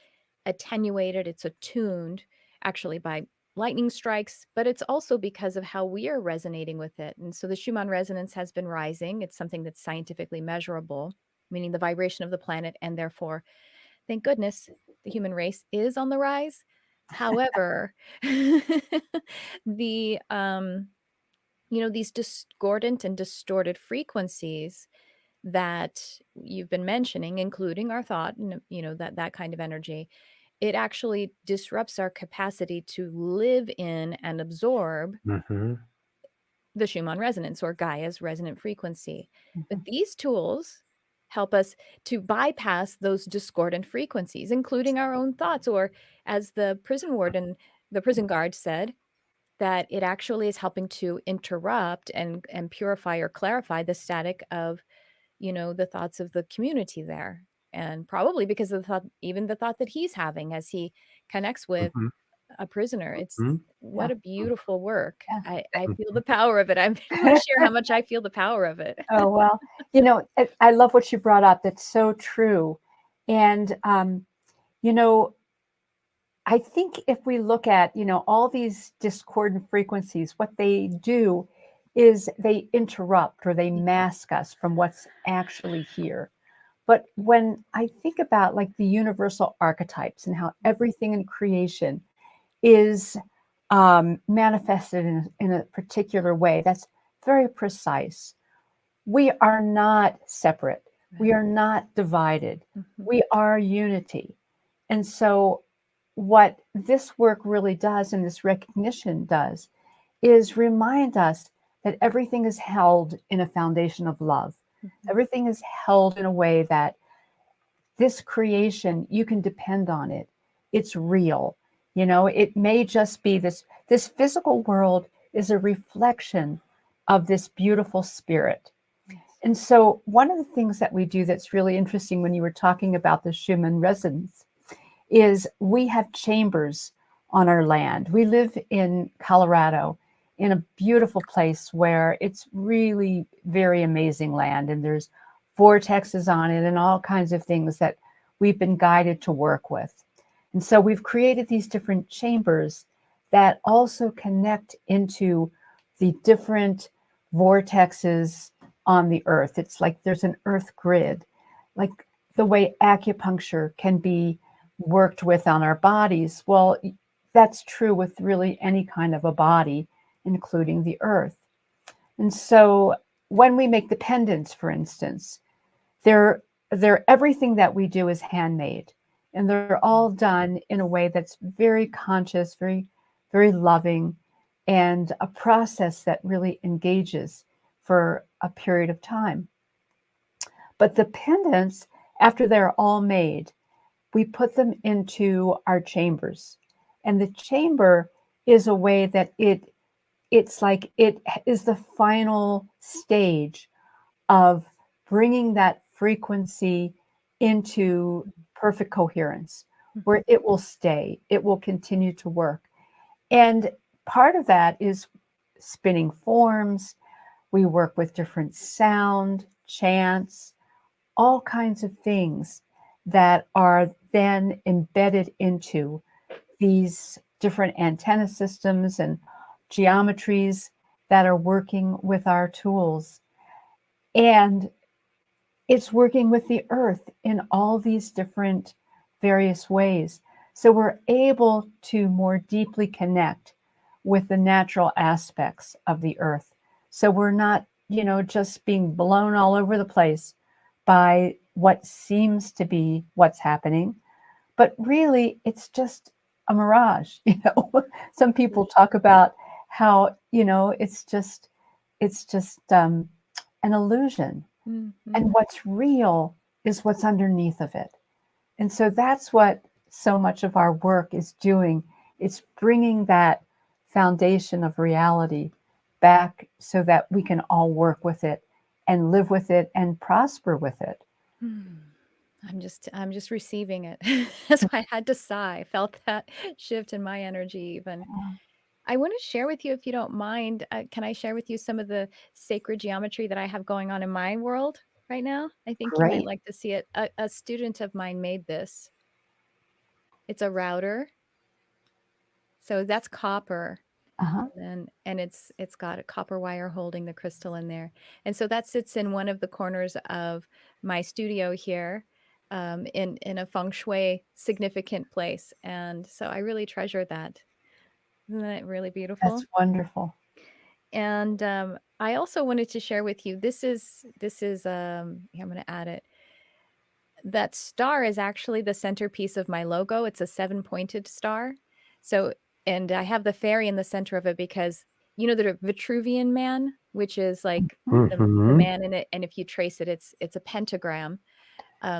attenuated, it's attuned actually by lightning strikes, but it's also because of how we are resonating with it. And so the Schumann resonance has been rising. It's something that's scientifically measurable, meaning the vibration of the planet, and therefore, thank goodness, the human race is on the rise. However, the these discordant and distorted frequencies that you've been mentioning, including our thought, and that kind of energy, it actually disrupts our capacity to live in and absorb Mm-hmm. the Schumann resonance, or Gaia's resonant frequency. But these tools help us to bypass those discordant frequencies, including our own thoughts, or as the prison warden, the prison guard said, that it actually is helping to interrupt and purify or clarify the static of, the thoughts of the community there. And probably because of the thought, even the thought that he's having as he connects with Mm-hmm. a prisoner. It's Mhm. what a beautiful work. Yeah. I feel the power of it. I'm want to share how much I feel the power of it. Oh, well, you know, I love what you brought up. That's so true. And, you know, I think if we look at, you know, all these discordant frequencies, what they do is they interrupt or they mask us from what's actually here. But when I think about like the universal archetypes and how everything in creation is manifested in a particular way, that's very precise. We are not separate. We are not divided. Mhm. We are unity. And so, what this work really does and this recognition does is remind us that everything is held in a foundation of love. Mhm. Everything is held in a way that this creation, you can depend on it. It's real. You know, it may just be this physical world is a reflection of this beautiful spirit. Yes. And so one of the things that we do that's really interesting when you were talking about the Schumann resonance is we have chambers on our land. We live in Colorado in a beautiful place where it's really very amazing land, and there's vortexes on it and all kinds of things that we've been guided to work with. And so we've created these different chambers that also connect into the different vortexes on the earth. It's like there's an earth grid, like the way acupuncture can be worked with on our bodies. Well, that's true with really any kind of a body, including the earth. And so when we make the pendants, for instance, they're everything that we do is handmade. And they're all done in a way that's very conscious, very, very loving, and a process that really engages for a period of time. But the pendants, after they're all made, we put them into our chambers. And the chamber is a way that it's like it is the final stage of bringing that frequency into perfect coherence, where it will stay, it will continue to work. And part of that is spinning forms. We work with different sound, chants, all kinds of things that are then embedded into these different antenna systems and geometries that are working with our tools. And it's working with the earth in all these different various ways. So we're able to more deeply connect with the natural aspects of the earth. So we're not, you know, just being blown all over the place by what seems to be what's happening, but really it's just a mirage. You know, some people talk about how, you know, it's just an illusion. Mhm. And what's real is what's underneath of it. And so that's what so much of our work is doing. It's bringing that foundation of reality back so that we can all work with it and live with it and prosper with it. I'm just receiving it. That's why I had to sigh. I felt that shift in my energy even. I want to share with you, if you don't mind, can I share with you some of the sacred geometry that I have going on in my world right now? I think you might Great. like to see it. A student of mine made this. It's a router. So that's copper. Uh-huh. And it's got a copper wire holding the crystal in there. And so that sits in one of the corners of my studio here, in a feng shui significant place. And so I really treasure that. Isn't that really beautiful? That's wonderful. And I also wanted to share with you, this is here, I'm going to add it. That star is actually the centerpiece of my logo. It's a 7-pointed star. So, and I have the fairy in the center of it because you know the Vitruvian man, which is like the Mhm. man in it, and if you trace it, it's a pentagram.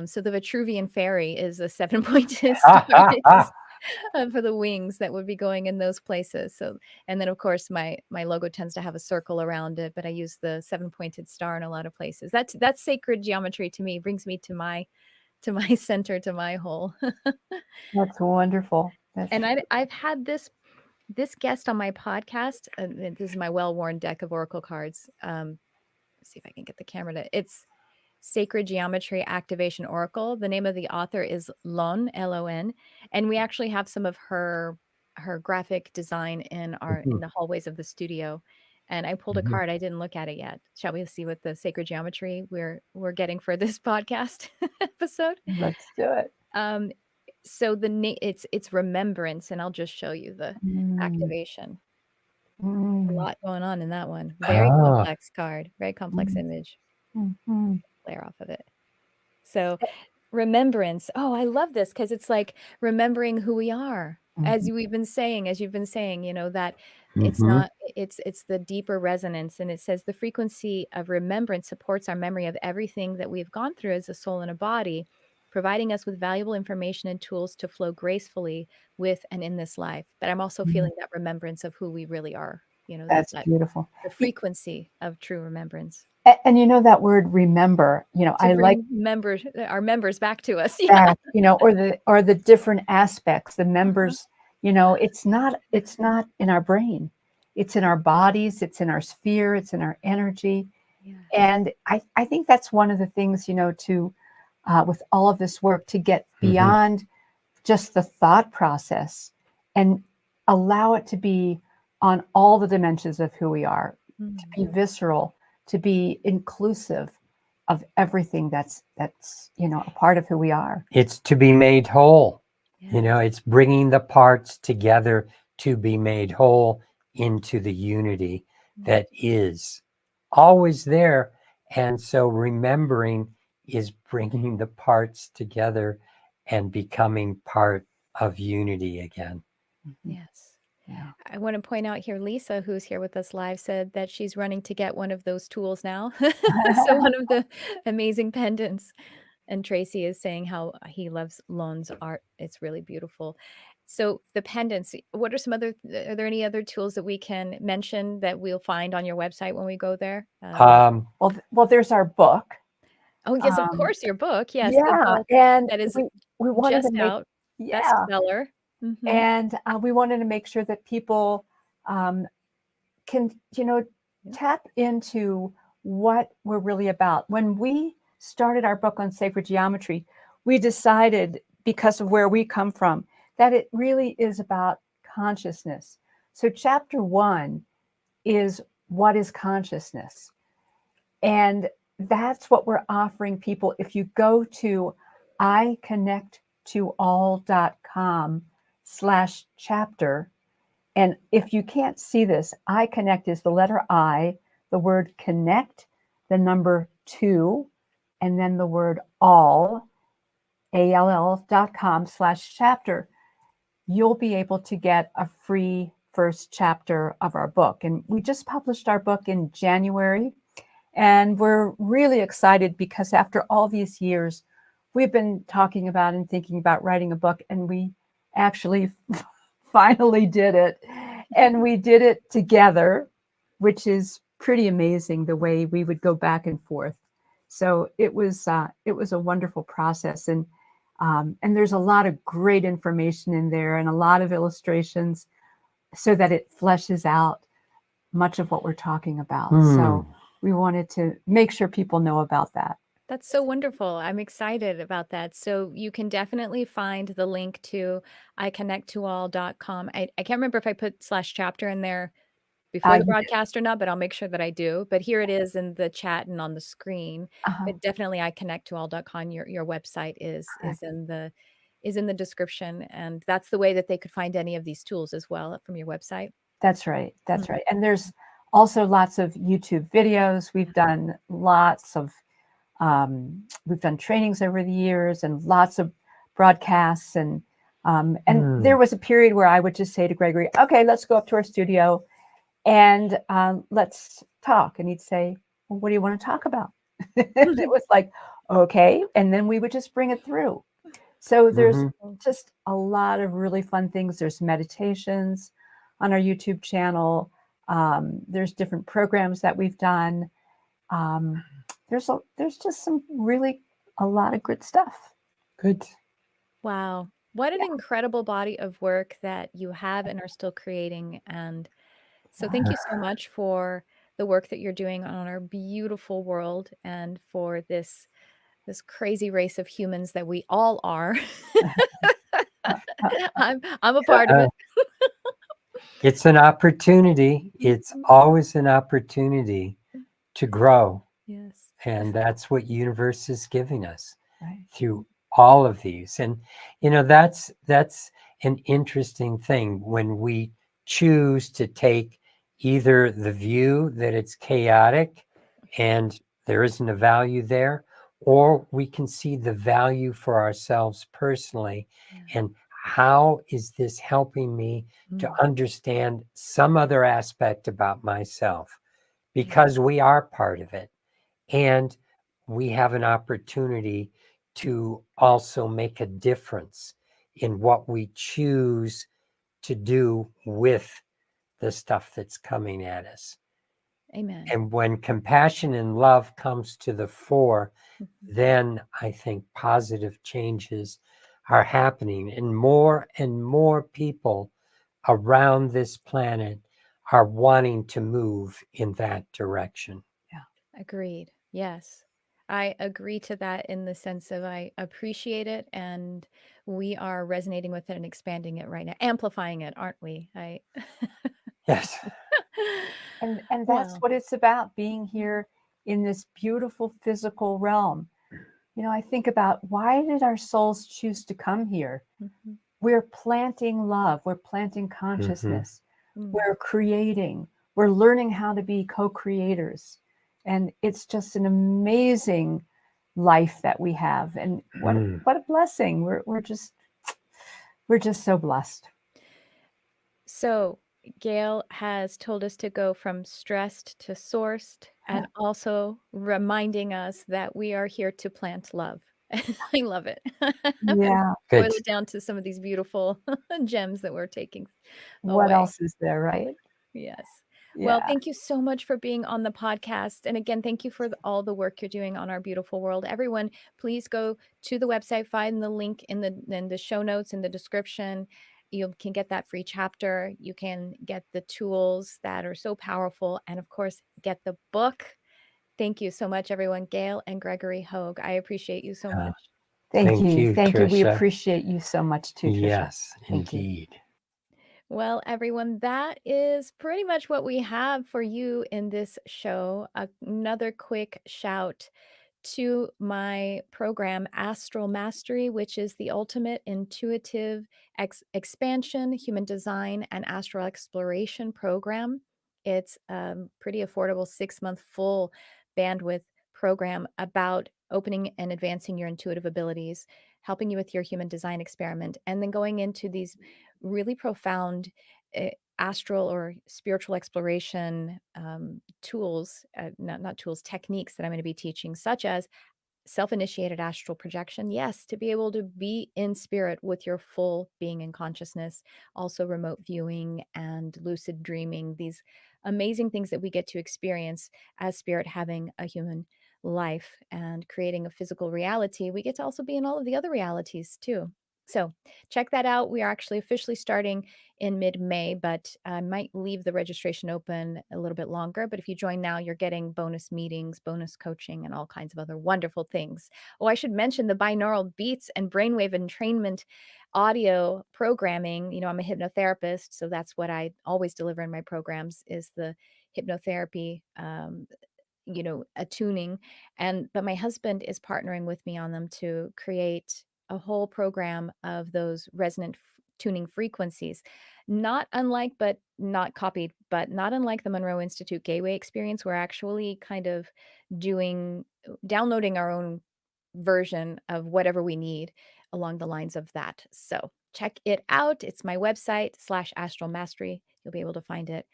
So the Vitruvian fairy is a 7-pointed star. It's just, for the wings that would be going in those places. So, and then of course my logo tends to have a circle around it, but I use the 7-pointed star in a lot of places. That's sacred geometry to me. Brings me to my center, to my whole. That's wonderful. And I've had this guest on my podcast, and this is my well-worn deck of oracle cards. Let's see if I can get the camera to. It's Sacred Geometry Activation Oracle. The name of the author is Lon, Lon, and we actually have some of her graphic design in Mhm. the hallways of the studio. And I pulled a Mhm. card. I didn't look at it yet. Shall we see what the sacred geometry we're getting for this podcast episode? Let's do it. Um, so it's remembrance, and I'll just show you the Mm, activation. A mm, lot going on in that one. Very Ah. complex card, very complex mm, image. mhm. Flare off of it. So remembrance. Oh, I love this because it's like remembering who we are. Mhm. As you've been saying, that it's Mhm. not, it's the deeper resonance. And it says the frequency of remembrance supports our memory of everything that we've gone through as a soul and a body, providing us with valuable information and tools to flow gracefully with and in this life. But I'm also Mhm. feeling that remembrance of who we really are, That's that beautiful. the frequency of true remembrance And you know that word remember, to I like bring our members back to us. Yeah. that, or the different aspects, the Uh-huh. members, it's not in our brain. It's in our bodies, it's in our sphere, it's in our energy. Yes. And I think that's one of the things, to with all of this work to get Mhm. beyond just the thought process and allow it to be on all the dimensions of who we are, to Mm. be visceral, to be inclusive of everything that's a part of who we are. It's to be made whole. Yes. It's bringing the parts together to be made whole into the unity Mm. that is always there. And so remembering is bringing the parts together and becoming part of unity again. Mhm. Yes. Yeah. I want to point out here, Lisa, who's here with us live, said that she's running to get one of those tools now. So one of the amazing pendants. And Tracy is saying how he loves Lon's art. It's really beautiful. So the pendants, what are are there any other tools that we can mention that we'll find on your website when we go there? Um, Well, there's our book. Oh, yes, of Um, course, your book. Yes, the yeah, book and that is we wanted to just make out, yeah, bestseller. Mhm. and we wanted to make sure that people um, can Yep. tap into what we're really about. When we started our book on sacred geometry, we decided, because of where we come from, that it really is about consciousness. So chapter 1 is what is consciousness, and that's what we're offering people. If you go to iconnecttoall.com/chapter, and if you can't see this, I connect is the letter I, the word connect, the number 2, and then the word all, all.com/chapter. You'll be able to get a free first chapter of our book. And we just published our book in January. And we're really excited because after all these years, we've been talking about and thinking about writing a book, and we actually finally did it. And we did it together, which is pretty amazing the way we would go back and forth. So it was a wonderful process, and there's a lot of great information in there and a lot of illustrations so that it fleshes out much of what we're talking about. hmm. So we wanted to make sure people know about that. That's so wonderful. I'm excited about that. So you can definitely find the link to iconnecttoall.com. I can't remember if I put slash chapter in there before the You did. broadcast or not, but I'll make sure that I do. But here it is in the chat and on the screen. Uh-huh. But definitely iconnecttoall.com. Your website Correct. is in the description. And that's the way that they could find any of these tools as well from your website. That's right. That's Mhm. right. And there's also lots of YouTube videos. We've done we've done trainings over the years and lots of broadcasts. And Hmm. there was a period where I would just say to Gregory, okay, let's go up to our studio and let's talk. And he'd say, well, what do you want to talk about? It was like, okay. And then we would just bring it through. So there's Hmm. just a lot of really fun things. There's meditations on our YouTube channel. There's different programs that we've done. Um, there's just a lot of good stuff. Good. Wow. What an incredible body of work that you have and are still creating. And so thank you so much for the work that you're doing on our beautiful world and for this crazy race of humans that we all are. I'm a part of Uh, it. it's an opportunity. It's always an opportunity to grow. Yes. And that's what universe is giving us Right. through all of these. And that's an interesting thing when we choose to take either the view that it's chaotic and there isn't a value there, or we can see the value for ourselves personally. Yeah. And how is this helping me to understand some other aspect about myself? Because we are part of it. And we have an opportunity to also make a difference in what we choose to do with the stuff that's coming at us. Amen. And when compassion and love comes to the fore, then I think positive changes are happening, and more people around this planet are wanting to move in that direction. Agreed. Yes. I agree to that in the sense of I appreciate it and we are resonating with it and expanding it right now, amplifying it, aren't we? I Yes. And that's Well, what it's about, being here in this beautiful physical realm. I think about, why did our souls choose to come here? mhm, We're planting love, we're planting Mm-hmm. consciousness, mm, we're creating, we're learning how to be co-creators. And it's just an amazing life that we have. And Mm. what a blessing. We're just so blessed. So, Gail has told us to go from stressed to sourced and also reminding us that we are here to plant love. I love it. And Yeah. boil Good. it down to some of these beautiful gems that we're taking What away. else is there, right? Yes. Well, Yeah. thank you so much for being on the podcast. And again, thank you for all the work you're doing on our beautiful world. Everyone, please go to the website, find the link in the show notes in the description. You can get that free chapter. You can get the tools that are so powerful. And of course, get the book. Thank you so much, everyone. Gail and Gregory Hoag. I appreciate you so Uh, much. Thank Thank you. you, Thank you. We Tricia. appreciate you so much too, Tricia. Yes, Thank you. indeed. Well, everyone, that is pretty much what we have for you in this show. Another quick shout to my program, Astral Mastery, which is the ultimate intuitive expansion, human design, and astral exploration program. It's a pretty affordable 6-month full bandwidth program about opening and advancing your intuitive abilities, helping you with your human design experiment, and then going into these really profound astral or spiritual exploration tools, not tools, techniques that I'm going to be teaching, such as self initiated astral projection. Yes, to be able to be in spirit with your full being and consciousness, also remote viewing and lucid dreaming, these amazing things that we get to experience as spirit having a human life and creating a physical reality. We get to also be in all of the other realities too. So check that out. We are actually officially starting in mid-May, but I might leave the registration open a little bit longer. But if you join now, you're getting bonus meetings, bonus coaching, and all kinds of other wonderful things. Oh, I should mention the binaural beats and brainwave entrainment audio programming. I'm a hypnotherapist, so that's what I always deliver in my programs is the hypnotherapy attuning. But my husband is partnering with me on them to create a whole program of those resonant tuning frequencies, not unlike, but not copied, but not unlike the Monroe Institute Gateway experience. We're actually kind of downloading our own version of whatever we need along the lines of that. So check it out. It's my website /astral mastery. You'll be able to find it.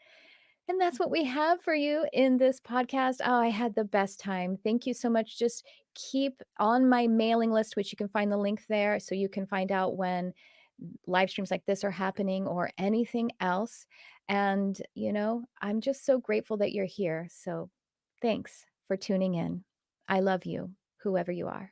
And that's what we have for you in this podcast. Oh, I had the best time. Thank you so much. Just keep on my mailing list, which you can find the link there so you can find out when live streams like this are happening or anything else. And, I'm just so grateful that you're here. So thanks for tuning in. I love you, whoever you are.